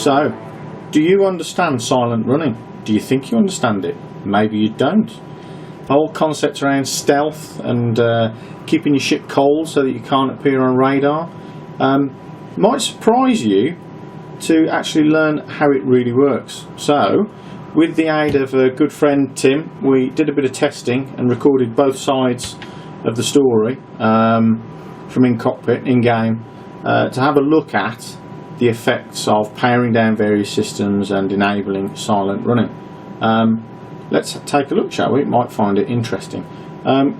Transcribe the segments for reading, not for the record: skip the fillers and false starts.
So, do you understand silent running? Do you think you understand it? Maybe you don't. The whole concept around stealth and keeping your ship cold so that you can't appear on radar might surprise you to actually learn how it really works. So, with the aid of a good friend Tim, we did a bit of testing and recorded both sides of the story from in cockpit, in game, to have a look at the effects of powering down various systems and enabling silent running. Let's take a look, shall we? Might find it interesting.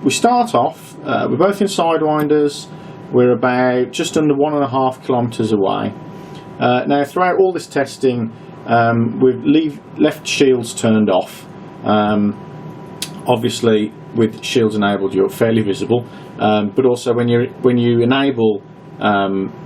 We start off, we're both in sidewinders. We're about just under 1.5 kilometres away. Now, throughout all this testing, we've left shields turned off. Obviously, with shields enabled, you're fairly visible. But also, when you enable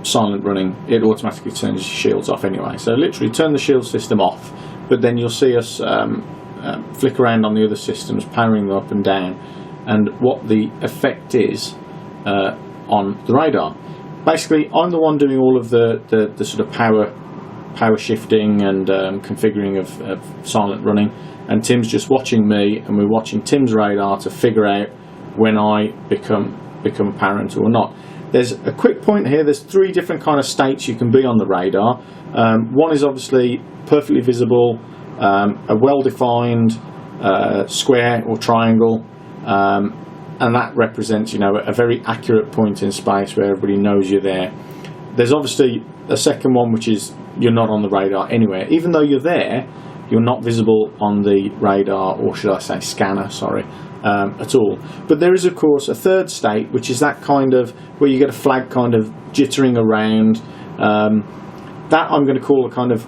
silent running, it automatically turns your shields off anyway. So literally, turn the shield system off. But then you'll see us flick around on the other systems, powering them up and down, and what the effect is on the radar. Basically, I'm the one doing all of the sort of power shifting and configuring of silent running, and Tim's just watching me, and we're watching Tim's radar to figure out when I become apparent or not. There's a quick point here. There's 3 different kind of states you can be on the radar. One is obviously perfectly visible, a well-defined square or triangle, and that represents, you know, a very accurate point in space where everybody knows you're there. There's obviously a second one, which is you're not on the radar anywhere. Even though you're there, you're not visible on the radar, or should I say scanner, sorry, at all. But there is, of course, a third state, which is that kind of where you get a flag kind of jittering around. That I'm going to call a kind of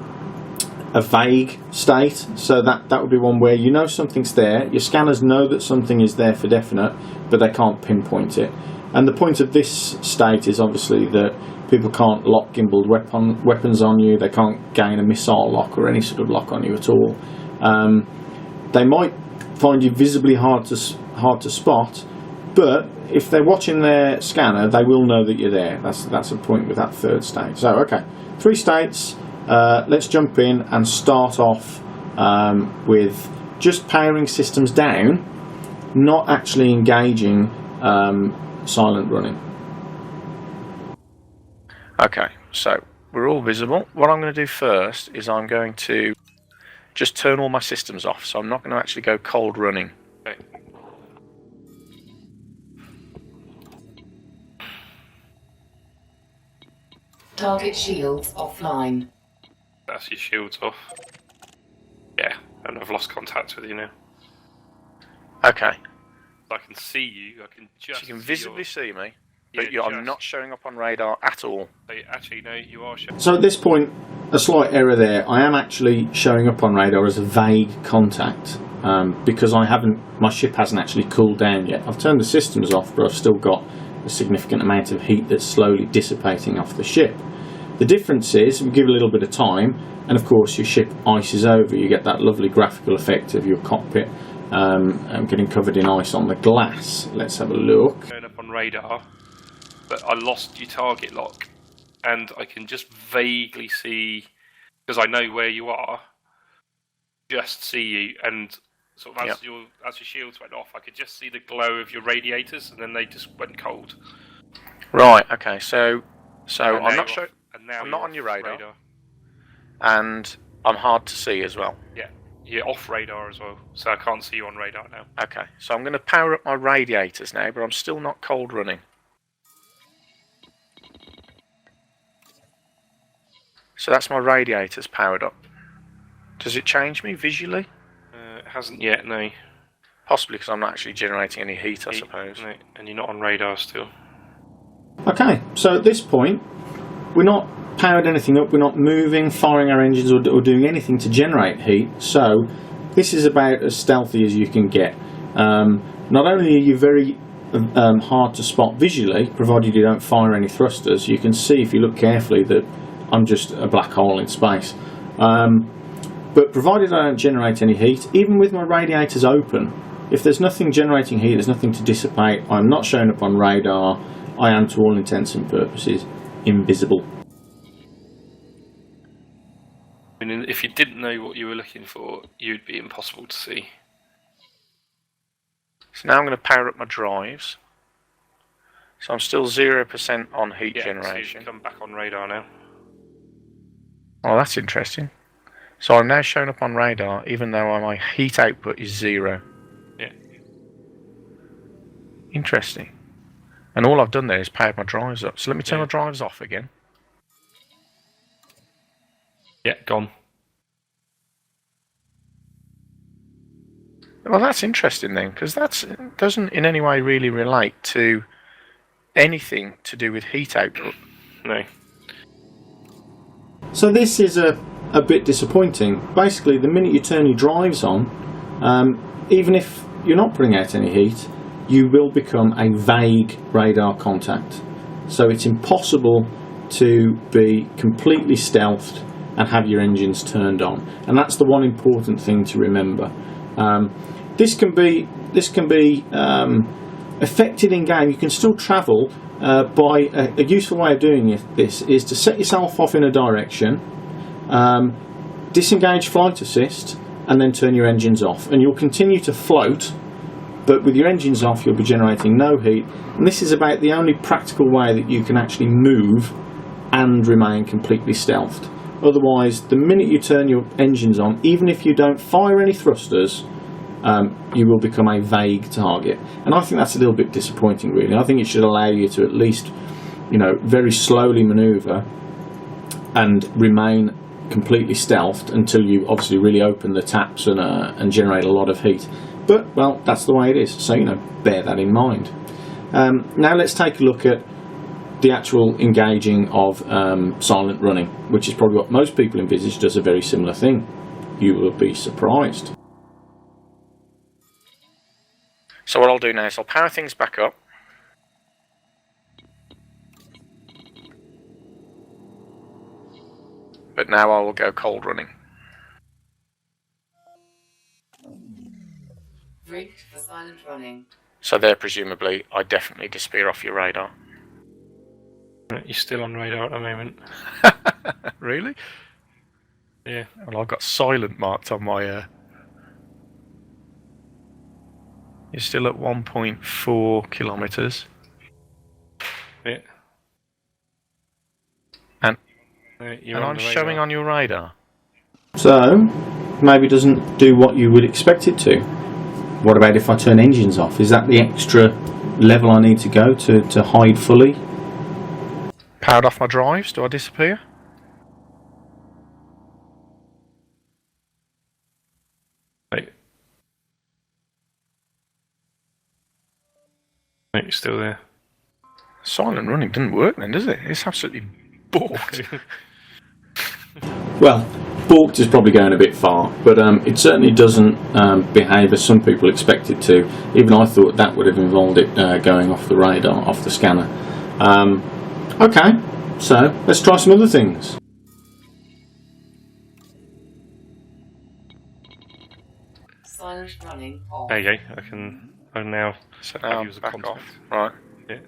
a vague state. So that would be one where you know something's there. Your scanners know that something is there for definite, but they can't pinpoint it. And the point of this state is obviously that people can't lock gimbaled weapons on you. They can't gain a missile lock or any sort of lock on you at all. They might find you visibly hard to spot, but if they're watching their scanner, they will know that you're there. That's a point with that third state. So, okay, 3 states. Let's jump in and start off with just powering systems down, not actually engaging silent running. Okay, so we're all visible. What I'm going to do first is I'm going to just turn all my systems off, so I'm not going to actually go cold running. Okay. Target shields offline. That's your shields off. Yeah, and I've lost contact with you now. Okay. I can see you, I can just So you can visibly see me, but Yeah, I'm not showing up on radar at all. Actually, no, you are showing. So at this point, a slight error there. I am actually showing up on radar as a vague contact because my ship hasn't actually cooled down yet. I've turned the systems off, but I've still got a significant amount of heat that's slowly dissipating off the ship. The difference is we give a little bit of time, and of course your ship ices over. You get that lovely graphical effect of your cockpit getting covered in ice on the glass. Let's have a look. Going up on radar, but I lost your target lock, and I can just vaguely see, because I know where you are, just see you, and sort of as your shields went off, I could just see the glow of your radiators, and then they just went cold. Right. Okay. So I'm not sure. And now I'm not on your radar, and I'm hard to see as well. Yeah, you're off radar as well, so I can't see you on radar now. Okay, so I'm going to power up my radiators now, but I'm still not cold running. So that's my radiators powered up. Does it change me visually? It hasn't yet, no. Possibly because I'm not actually generating any heat, I suppose. No, and you're not on radar still. Okay, so at this point, we're not powered anything up, we're not moving, firing our engines or doing anything to generate heat, so this is about as stealthy as you can get. Not only are you very hard to spot visually, provided you don't fire any thrusters, you can see if you look carefully that I'm just a black hole in space. But provided I don't generate any heat, even with my radiators open, if there's nothing generating heat, there's nothing to dissipate, I'm not showing up on radar, I am to all intents and purposes invisible. I mean, if you didn't know what you were looking for, you'd be impossible to see. So now I'm going to power up my drives. So I'm still 0% on heat So generation. you come back on radar now. Oh, that's interesting. So I'm now showing up on radar, even though my heat output is 0. Yeah. Interesting. And all I've done there is powered my drives up. So let me turn my drives off again. Yeah, gone. Well, that's interesting then, because that doesn't in any way really relate to anything to do with heat output. No. So this is a bit disappointing. Basically, the minute you turn your drives on, even if you're not putting out any heat, you will become a vague radar contact. So it's impossible to be completely stealthed and have your engines turned on. And that's the one important thing to remember. This can be affected in game. You can still travel by a useful way of doing this is to set yourself off in a direction, disengage flight assist, and then turn your engines off. And you'll continue to float, but with your engines off, you'll be generating no heat. And this is about the only practical way that you can actually move and remain completely stealthed. Otherwise, the minute you turn your engines on, even if you don't fire any thrusters, you will become a vague target. And I think that's a little bit disappointing, really. I think it should allow you to at least, very slowly manoeuvre and remain completely stealthed until you obviously really open the taps and generate a lot of heat. But, well, that's the way it is. So, bear that in mind. Now let's take a look at the actual engaging of silent running, which is probably what most people envisage does a very similar thing. You will be surprised. So what I'll do now is I'll power things back up. But now I will go cold running. Rigged for silent running. So there, presumably, I definitely disappear off your radar. You're still on radar at the moment. Really? Yeah. Well, I've got silent marked on my... You're still at 1.4 kilometres. Yeah. And you're I'm showing on your radar. So, maybe it doesn't do what you would expect it to. What about if I turn engines off? Is that the extra level I need to go to hide fully? Powered off my drives, do I disappear? Wait. Wait, you're still there. Silent running didn't work then, does it? It's absolutely balked. Well, balked is probably going a bit far, but it certainly doesn't behave as some people expect it to. Even I thought that would have involved it going off the radar, off the scanner. Okay, so let's try some other things. Silent running off. There you go. I'm now. So have now you I'm as a back contact. off. Right. Yeah.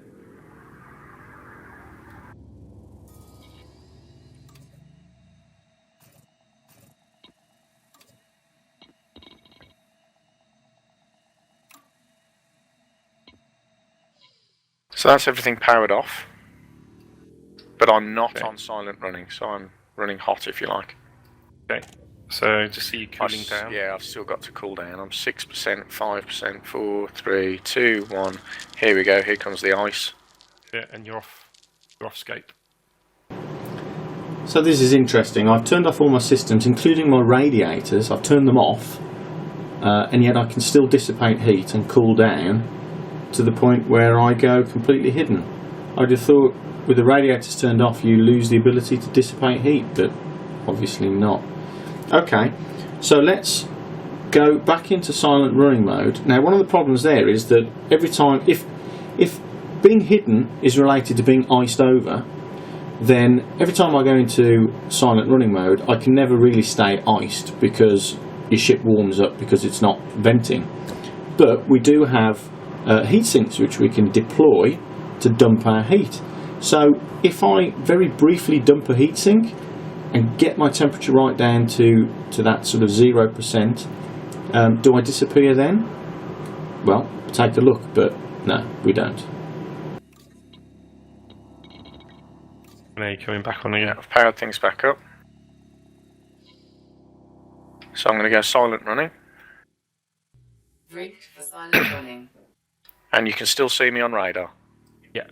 So that's everything powered off. But I'm not Okay. on silent running, so I'm running hot if you like. Okay. So just see you cooling down. Yeah, I've still got to cool down. I'm 6%, 5%, 4, 3, 2, 1. Here we go. Here comes the ice. Yeah, and you're off. You're off scape. So this is interesting. I've turned off all my systems, including my radiators. I've turned them off, and yet I can still dissipate heat and cool down to the point where I go completely hidden. I'd have thought with the radiators turned off you lose the ability to dissipate heat, but obviously not. Okay, so let's go back into silent running mode. Now one of the problems there is that every time, if being hidden is related to being iced over, then every time I go into silent running mode I can never really stay iced because your ship warms up because it's not venting. But we do have heat sinks which we can deploy to dump our heat. So if I very briefly dump a heat sink, and get my temperature right down to that sort of 0%, do I disappear then? Well, take a look, but no, we don't. Now you're coming back on again. I've powered things back up. So I'm going to go silent running. Rigged for silent running. And you can still see me on radar. Yeah.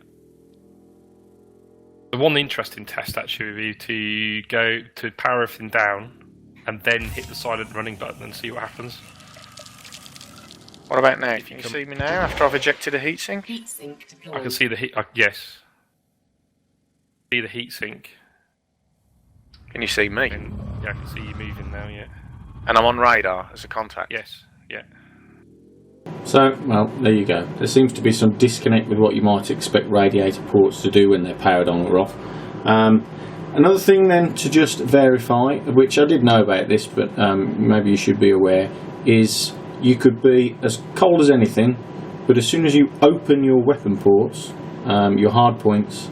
The one interesting test actually would be to go to power everything down and then hit the silent running button and see what happens. What about now? Can you see me now after I've ejected a heatsink? Heatsink deployed. I can see the heat. Yes. See the heatsink. Can you see me? And, yeah, I can see you moving now. Yeah. And I'm on radar as a contact. Yes. Yeah. So, well, there you go. There seems to be some disconnect with what you might expect radiator ports to do when they're powered on or off. Another thing then to just verify, which I did know about this, but maybe you should be aware, is you could be as cold as anything, but as soon as you open your weapon ports, your hard points,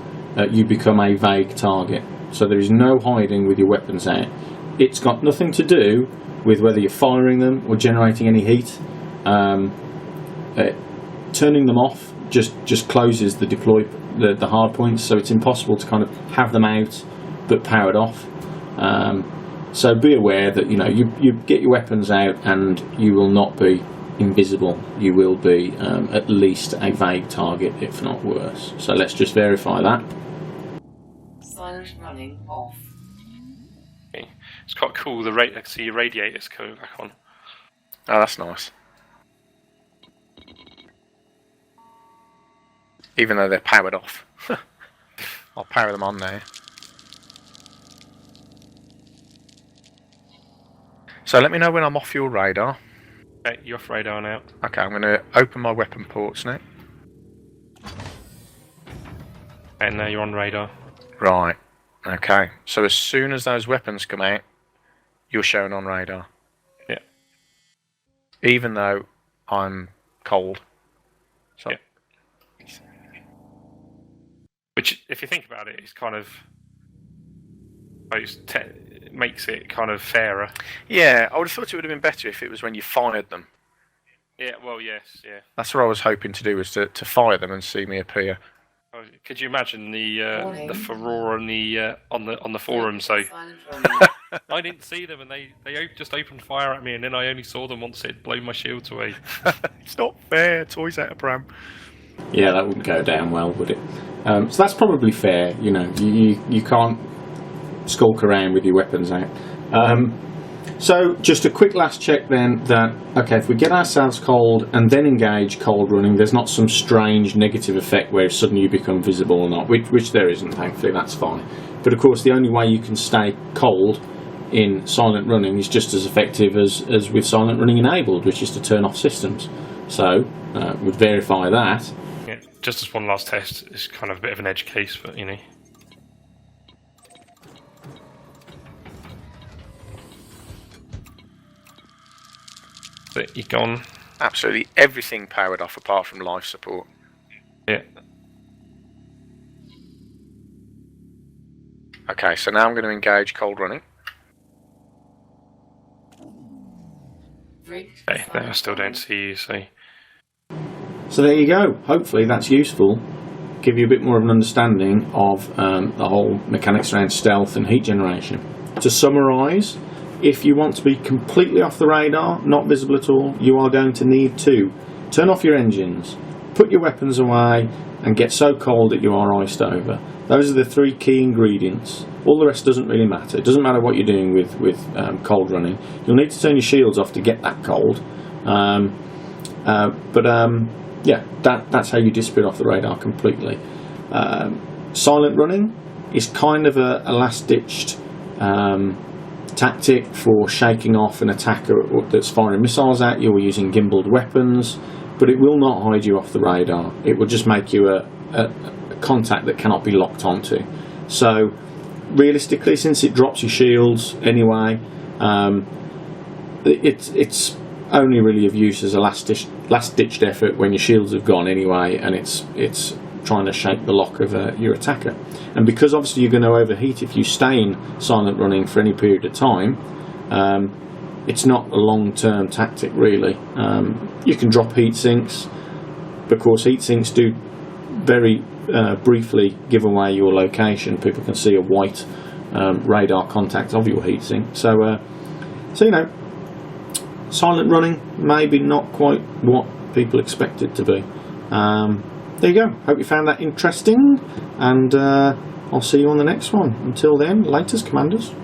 you become a vague target. So there is no hiding with your weapons out. It's got nothing to do with whether you're firing them or generating any heat. Turning them off just closes the hard points, so it's impossible to kind of have them out but powered off. So be aware that you get your weapons out and you will not be invisible. You will be at least a vague target, if not worse. So let's just verify that. Silent running off. Okay. It's quite cool. I can see your radiators coming back on. Oh, that's nice. Even though they're powered off. I'll power them on now. So let me know when I'm off your radar. Okay, you're off radar now. Okay, I'm going to open my weapon ports now. And now you're on radar. Right. Okay. So as soon as those weapons come out, you're shown on radar. Yeah. Even though I'm cold. So. Yeah. Which, if you think about it, is kind of, makes it kind of fairer. Yeah, I would have thought it would have been better if it was when you fired them. Yeah, well, yes, yeah. That's what I was hoping to do, was to fire them and see me appear. Could you imagine the furore on the forum? So Silent running. I didn't see them, and they just opened fire at me, and then I only saw them once it blew my shields away. It's not fair. Toys out of pram. Yeah, that wouldn't go down well, would it? So that's probably fair. You can't skulk around with your weapons out. So just a quick last check then that, okay, if we get ourselves cold and then engage cold running, there's not some strange negative effect where suddenly you become visible or not, which there isn't, thankfully, that's fine. But of course the only way you can stay cold in silent running is just as effective as with silent running enabled, which is to turn off systems. So we'd verify that. Yeah, just as one last test, it's kind of a bit of an edge case, but But you're gone. Absolutely everything powered off apart from life support. Yeah. Okay, so now I'm going to engage cold running. Rigged for Okay, I silent still don't running. see you, so... So there you go. Hopefully that's useful. Give you a bit more of an understanding of the whole mechanics around stealth and heat generation. To summarise, if you want to be completely off the radar, not visible at all, you are going to need to turn off your engines, put your weapons away, and get so cold that you are iced over. Those are the three key ingredients. All the rest doesn't really matter. It doesn't matter what you're doing with cold running. You'll need to turn your shields off to get that cold. Yeah, that's how you disappear off the radar completely. Silent running is kind of a last-ditched tactic for shaking off an attacker that's firing missiles at you or using gimbaled weapons, but it will not hide you off the radar. It will just make you a contact that cannot be locked onto. So realistically, since it drops your shields anyway, it's only really of use as a last-ditched effort when your shields have gone anyway, and it's trying to shake the lock of your attacker. And because obviously you're going to overheat if you stay in silent running for any period of time, it's not a long-term tactic really. You can drop heat sinks, but of course heat sinks do very briefly give away your location. People can see a white radar contact of your heatsink. So you know, silent running maybe not quite what people expect it to be. There you go. Hope you found that interesting, and I'll see you on the next one. Until then, laters, commanders.